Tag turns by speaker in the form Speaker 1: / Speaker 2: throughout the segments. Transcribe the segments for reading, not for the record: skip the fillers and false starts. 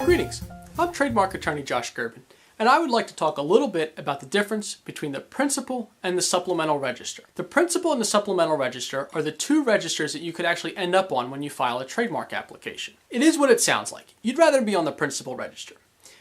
Speaker 1: Greetings, I'm trademark attorney Josh Gerben, and I would like to talk a little bit about the difference between the principal and the supplemental register. The principal and the supplemental register are the two registers that you could actually end up on when you file a trademark application. It is what it sounds like. You'd rather be on the principal register.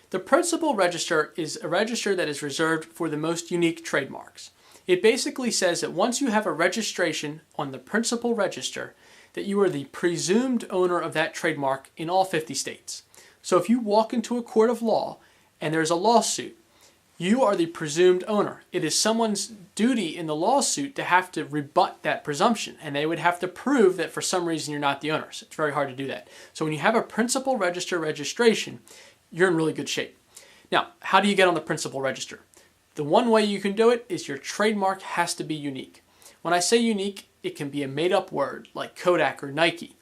Speaker 1: The principal register is a register that is reserved for the most unique trademarks. It basically says that once you have a registration on the principal register, that you are the presumed owner of that trademark in all 50 states. So if you walk into a court of law and there's a lawsuit, you are the presumed owner. It is someone's duty in the lawsuit to have to rebut that presumption, and they would have to prove that for some reason you're not the owner. So it's very hard to do that. So when you have a principal register registration, you're in really good shape. Now, how do you get on the principal register? The one way you can do it is your trademark has to be unique. When I say unique, it can be a made-up word like Kodak or Nike,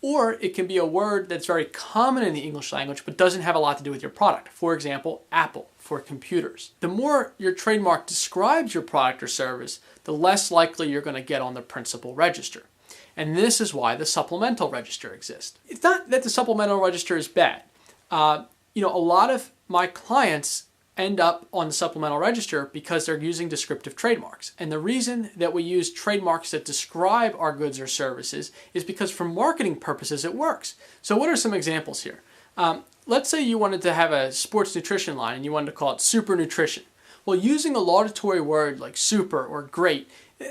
Speaker 1: or it can be a word that's very common in the English language but doesn't have a lot to do with your product. For example, Apple for computers. The more your trademark describes your product or service, the less likely you're going to get on the principal register. And this is why the supplemental register exists. It's not that the supplemental register is bad. A lot of my clients end up on the supplemental register because they're using descriptive trademarks. And the reason that we use trademarks that describe our goods or services is because for marketing purposes it works. So what are some examples here? Let's say you wanted to have a sports nutrition line and you wanted to call it Super Nutrition. Well, using a laudatory word like super or great,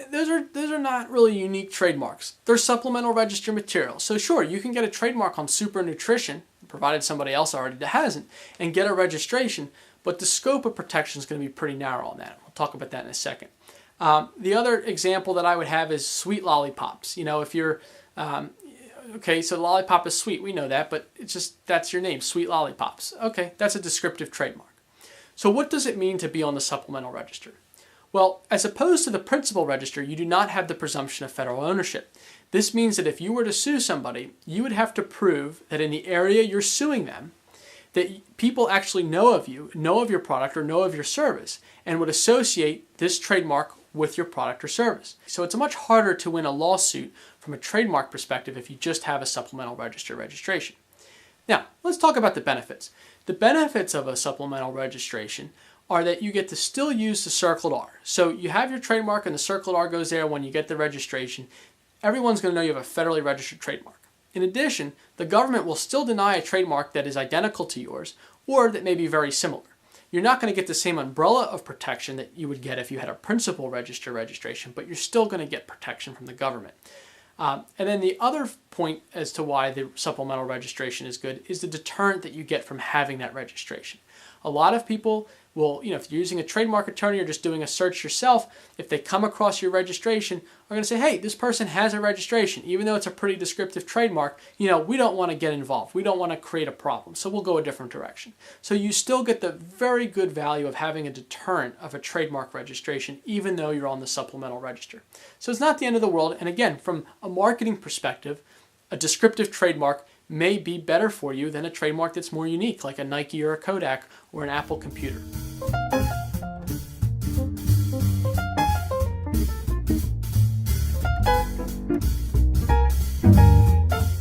Speaker 1: those are not really unique trademarks. They're supplemental register material. So sure, you can get a trademark on Super Nutrition, provided somebody else already hasn't, and get a registration, but the scope of protection is going to be pretty narrow on that. We'll talk about that in a second. The other example that I would have is sweet lollipops. If you're, okay, so lollipop is sweet, we know that, but it's just, that's your name, sweet lollipops. Okay, that's a descriptive trademark. So what does it mean to be on the supplemental register? Well, as opposed to the principal register, you do not have the presumption of federal ownership. This means that if you were to sue somebody, you would have to prove that in the area you're suing them, that people actually know of you, know of your product, or know of your service, and would associate this trademark with your product or service. So it's much harder to win a lawsuit from a trademark perspective if you just have a supplemental register registration. Now, let's talk about the benefits. The benefits of a supplemental registration are that you get to still use the circled R. So you have your trademark and the circled R goes there when you get the registration. Everyone's going to know you have a federally registered trademark. In addition, the government will still deny a trademark that is identical to yours or that may be very similar. You're not going to get the same umbrella of protection that you would get if you had a principal register registration, but you're still going to get protection from the government. And then the other point as to why the supplemental registration is good is the deterrent that you get from having that registration. A lot of people will, if you're using a trademark attorney or just doing a search yourself, if they come across your registration, are going to say, hey, this person has a registration. Even though it's a pretty descriptive trademark, we don't want to get involved. We don't want to create a problem. So we'll go a different direction. So you still get the very good value of having a deterrent of a trademark registration, even though you're on the supplemental register. So it's not the end of the world. And again, from a marketing perspective, a descriptive trademark may be better for you than a trademark that's more unique, like a Nike or a Kodak or an Apple computer.